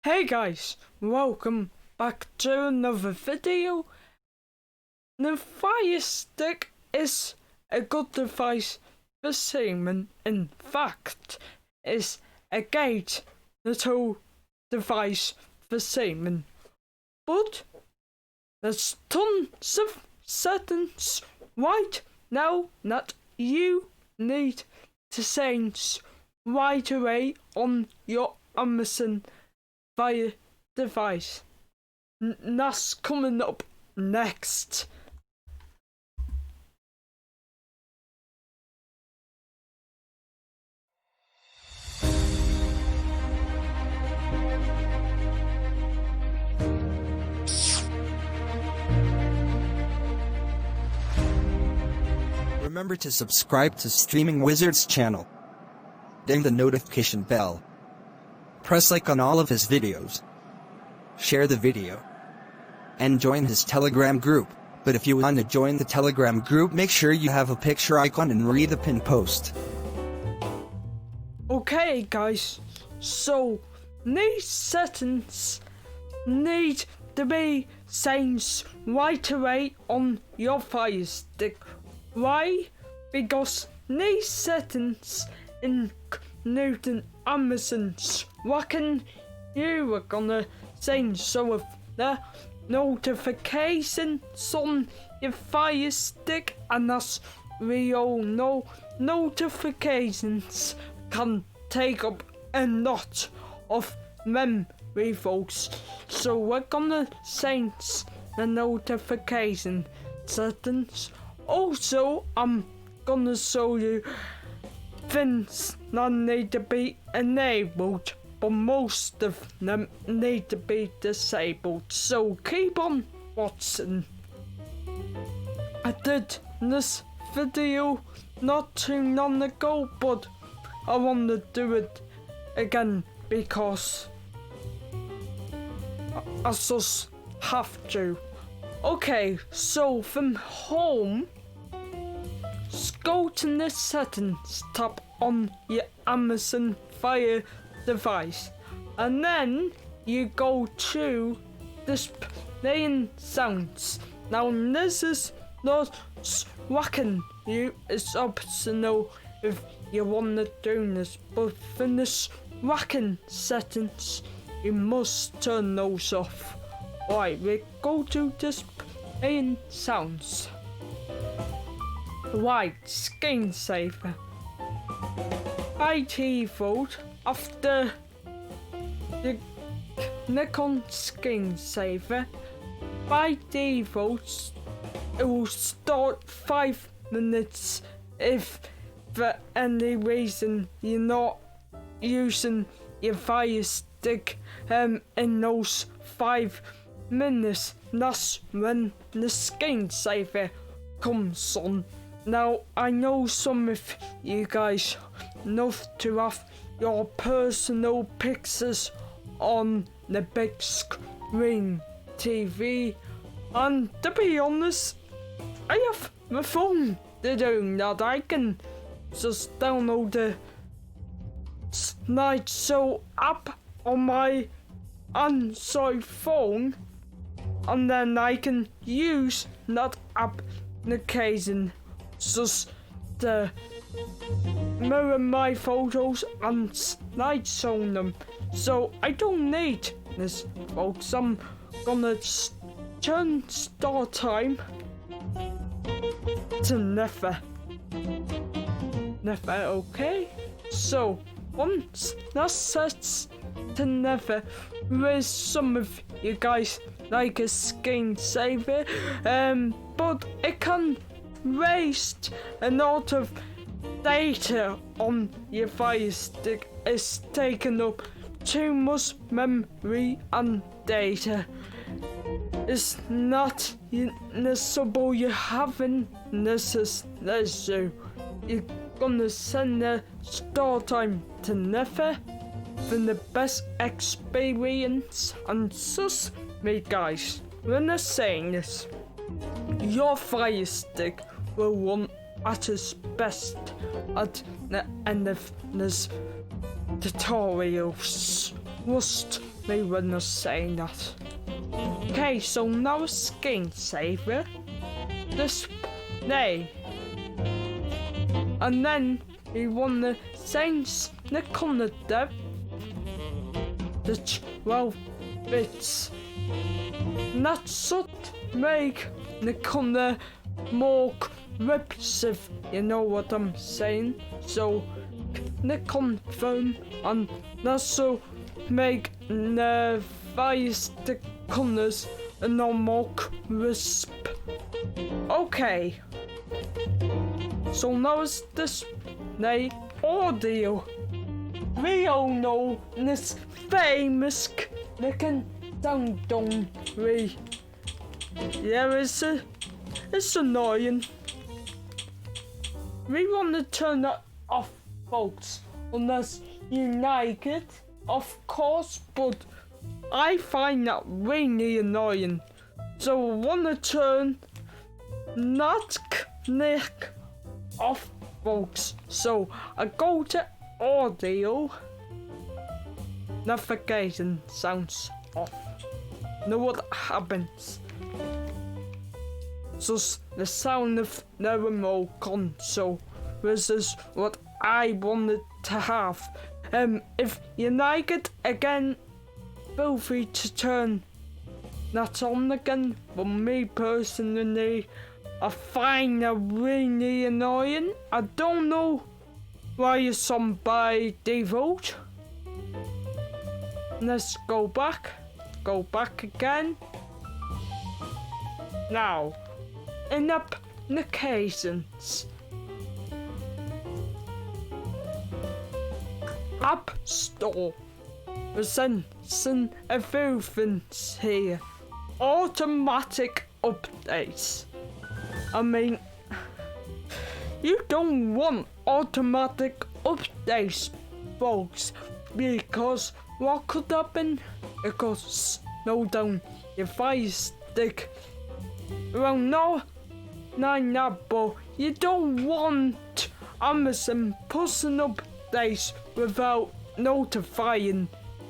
Hey guys, welcome back to another video. The Firestick is a good device for seamen. In fact, it's a great little device for seamen. But there's tons of settings right now that you need to change right away on your Amazon Fire device. That's coming up next. Remember to subscribe to Streaming Wizard's channel. Ding the notification bell. Press like on all of his videos. Share the video. And join his Telegram group. But if you want to join the Telegram group, make sure you have a picture icon and read the pin post. Okay guys, so these settings need to be changed right away on your Firestick. Why? Because these settings include Amazon's tracking. You are gonna change some of the notifications on your Firestick, and as we all know, notifications can take up a lot of memory, folks. So we're gonna change the notification settings. Also, I'm gonna show you things that need to be enabled, but most of them need to be disabled. So keep on watching. I did this video not too long ago, but I want to do it again because I just have to. Okay, so from home, go to the settings tab on your Amazon Fire device, and then you go to displaying sounds. Now this is not tracking you, it's optional if you want to do this, but for the tracking settings you must turn those off. Alright, we go to displaying sounds. Right, screensaver. By default, after the Nikon screensaver, by default, it will start 5 minutes if for any reason you're not using your Firestick in those 5 minutes. That's when the screensaver comes on. Now, I know some of you guys love to have your personal pictures on the big screen TV, and to be honest, I have my phone to do that. I can just download the slideshow app on my Android phone, and then I can use that application just to mirror my photos and slideshow them. So I don't need this, folks. I'm gonna turn start time to never. Okay? So once that sets to never, with some of you guys like a screensaver, but it can waste a lot of data on your Firestick. It's taking up too much memory and data. It's not necessary you having this issue. You're gonna send the start time to never for the best experience. And trust me guys, when I'm saying this, your Firestick will run at its best at the end of this tutorials. trust me when I say that. Okay, so now a screensaver. Display. And then we want the sense the corner depth. The 12 bits. And that should make the corner more crisp, you know what I'm saying? So the confirm and that should make the Firestick corners a no more crisp. Okay. So now it's display audio. We all know this famous looking down, don't we? Yeah, it's annoying. We want to turn that off, folks, unless you like it, of course, but I find that really annoying. So I want to turn that click off, folks. So I go to audio, notification sounds off. Know what happens? So the sound of the remote console. This is what I wanted to have. If you like it again, feel free to turn that on again. For me personally, I find that really annoying. I don't know why it's on by default. Let's go back again. Now, in applications, App Store, sensing a few things here. Automatic updates. I mean, you don't want automatic updates, folks, because what could happen? It could slow down your Firestick. Well, no, but you don't want Amazon pushing updates without notifying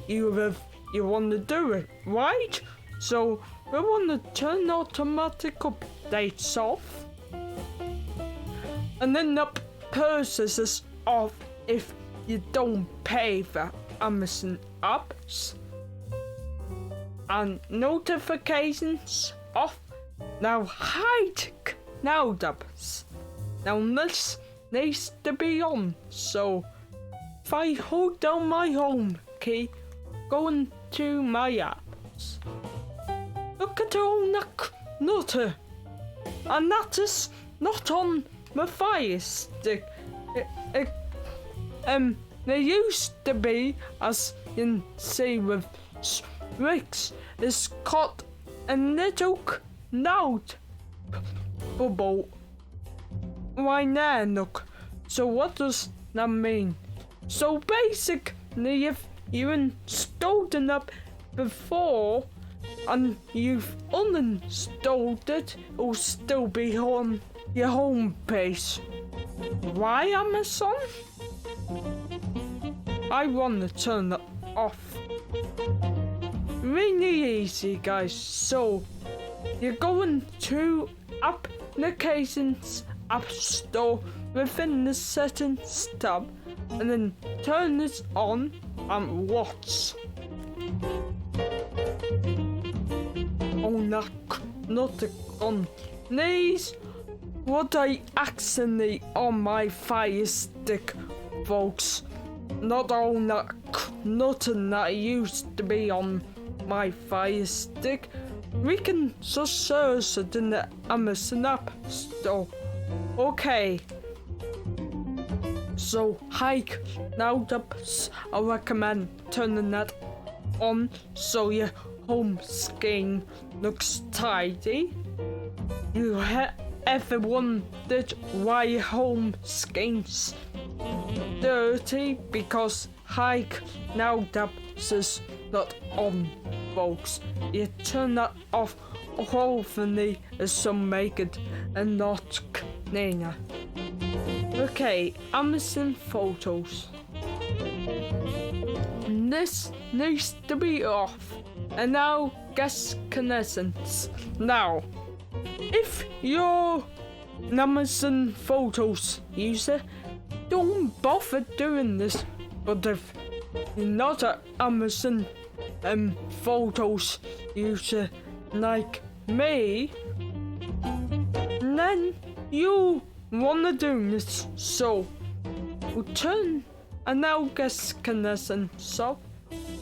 you if you want to do it, right? So we want to turn automatic updates off, and then the process is off if you don't pay for Amazon apps, and notifications off. Now hide cloud apps. Now this needs to be on. So if I hold down my home key, go into my apps. Look at all that nutter, and that is not on my Firestick. There used to be, as you can see with Strix, it's got a little cloud bubble right there, look. So what does that mean? So basically, if you installed an app before and you've uninstalled it, it'll still be on your home page. Why, Amazon? I want to turn that off. Really easy, guys. So you're going to Applications App Store within the Settings tab, and then turn this on and watch. Oh, not a gun. These what I accidentally on my Firestick, folks. Not all that nothing that used to be on my Firestick. We can just search it in the Amazon App Store. Okay. So hike now apps, I recommend turning that on so your home screen looks tidy. You ever wondered why your home screen's dirty? Because hike now apps is not on, folks. You turn that off hopefully some make it and not cleaner. Okay, Amazon Photos. This needs to be off. And now, guest connaissance. Now, if you're an Amazon Photos user, don't bother doing this. But if you're not an Amazon Photos user like me, then you wanna do this. So, we'll turn and now guest connaissance off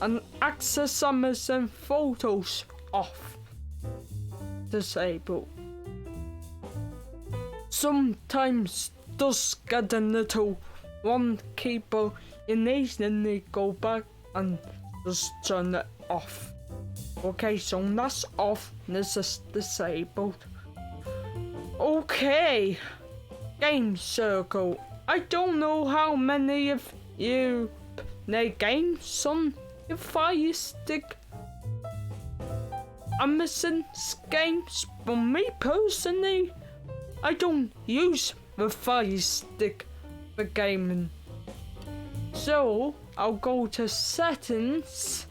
and access Amazon Photos off. Disable. Sometimes does get a little one keyboard, you need to go back and just turn it off. Okay, so that's off, this is disabled. Okay, Game Circle. I don't know how many of you play games on your Firestick Amazon's games, but me personally, I don't use the Firestick for gaming. So I'll go to settings,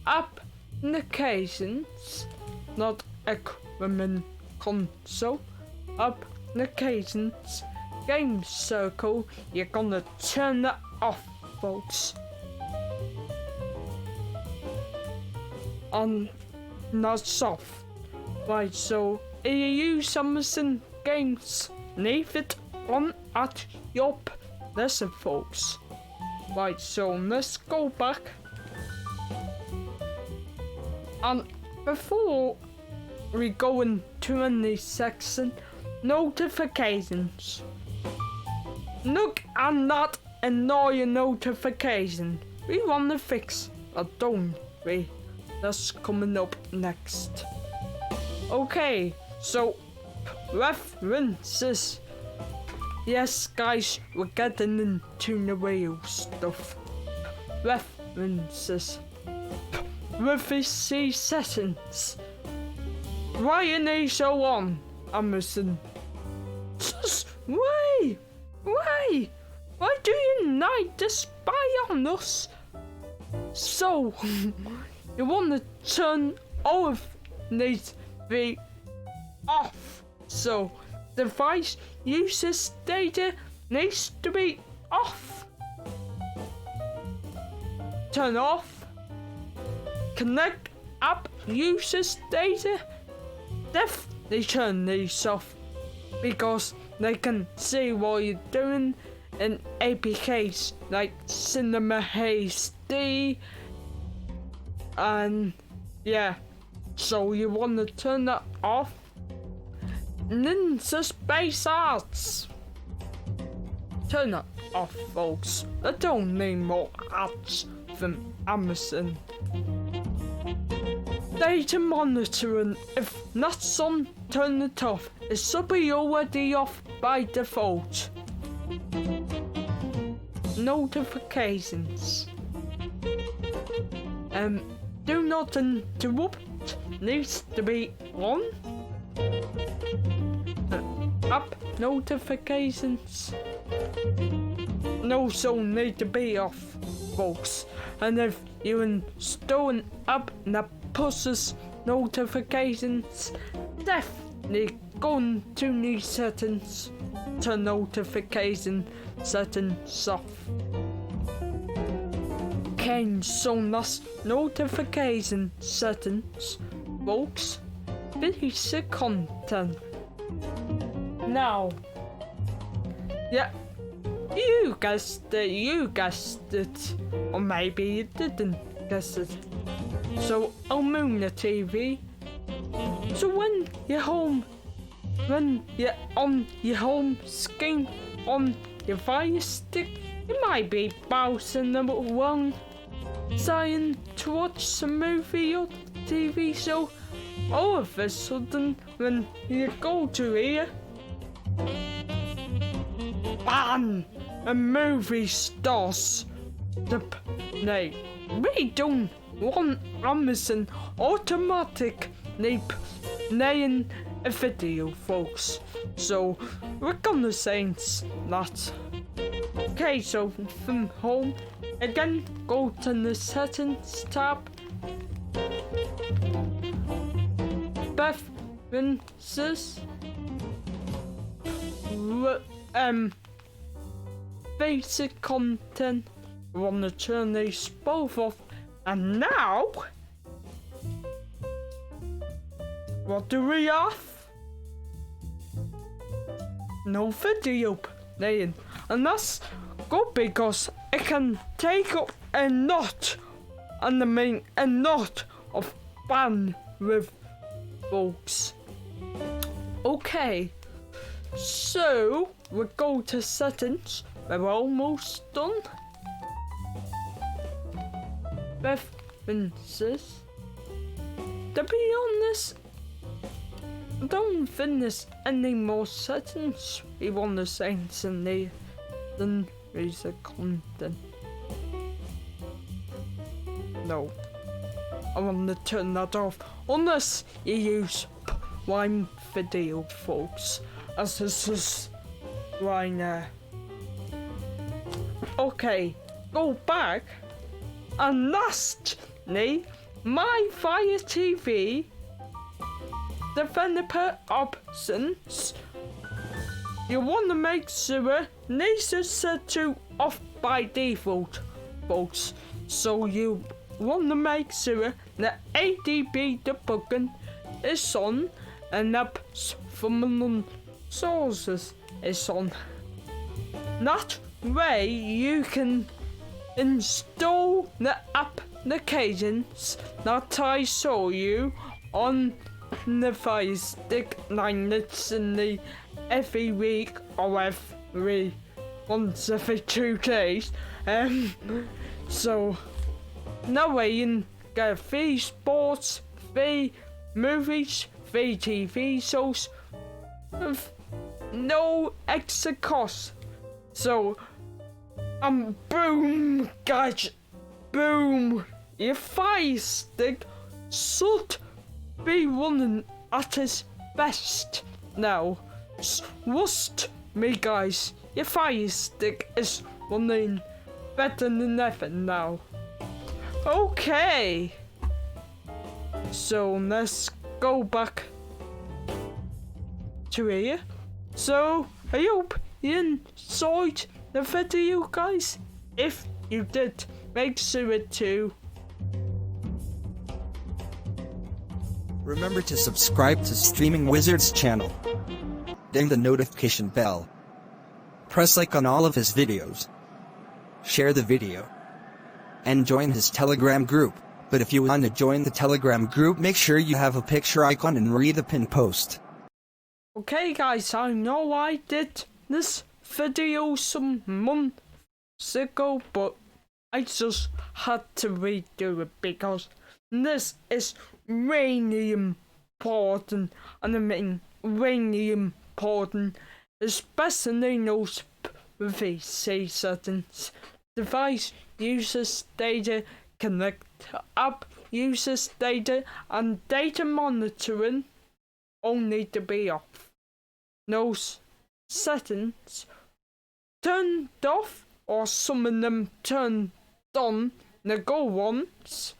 applications, not equipment console, applications, Game Circle. You're gonna turn that off, folks. And that's off. Right, so if you use Amazon games, leave it on at your pleasure, folks. Right, so let's go back. And before we go into any section, notifications. Look at that annoying notification. We want to fix that, don't we? That's coming up next. Okay, so references. Yes, guys, we're getting into the real stuff. References. Privacy settings. Why are they so on, Amazon? Just why? Why? Why do you like to spy on us? So, you want to turn all of these be off. So, device uses data needs to be off. Turn off. Connect app uses data. Definitely turn these off because they can see what you're doing in APKs like Cinema HD and yeah, so you want to turn that off. Ninja Space Arts, turn that off, folks. I don't need more ads from Amazon. Data monitoring, if that's on, turn it off. It should be already off by default. Notifications. Do not interrupt needs to be on. App notifications. No, so need to be off, folks. And if you install an app that pushes notifications, definitely go into the settings, turn notification settings off. Okay, so that's notification settings, folks. Basic content. Now, yeah, you guessed it, or maybe you didn't guess it. So, Almuna TV. So when you're on your home screen on your Firestick, you might be browsing around, trying to watch a movie or TV show. All of a sudden, when you go to here, bam! A movie starts to play. We don't want Amazon automatically playing a video, folks. So we're gonna change that. Okay, so from home, Again, go to the settings tab. Preferences. Basic content. We want to turn these both off. And now, what do we have? No video playing, and that's good because it can take up a lot and a lot of bandwidth, folks. Okay, so we go to settings. We're almost done. Preferences. To be honest, I don't think there's any more settings we want to change in there than user content. No, I want to turn that off unless you use Prime Video, folks, as this is right now. Okay, go back, and lastly, my Fire TV developer options. You want to make sure these are set to off by default, folks. So you want to make sure that ADB debugging is on and apps from unknown sources is on. That way you can install the applications that I show you on the Firestick linets in the every week or once every 2 days. So that way you can get free sports, free movies, free TV shows with no extra cost. So boom, guys, boom! Your Firestick should be running at its best now. Trust me, guys, your Firestick is running better than ever now. Okay, so let's go back to here. So I hope you enjoyed the video, guys. If you did, make sure to Remember to subscribe to Streaming Wizards channel. Ding the notification bell. Press like on all of his videos. Share the video. And join his Telegram group. But if you want to join the Telegram group, make sure you have a picture icon and read the pin post. Okay, guys, I know I did this video some months ago, but I just had to redo it because this is really important, and I mean really important, especially those privacy settings. Device users data, connect app users data, and data monitoring all need to be off. Those settings turned off, or some of them turned on, the go ones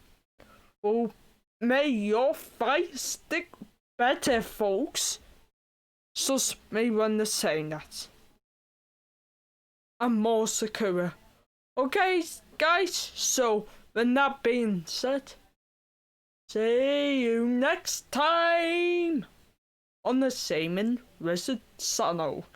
will make your Firestick better, folks. Trust me when I say that. And more secure. Okay, guys, so with that being said, see you next time on the Streaming Wizards channel.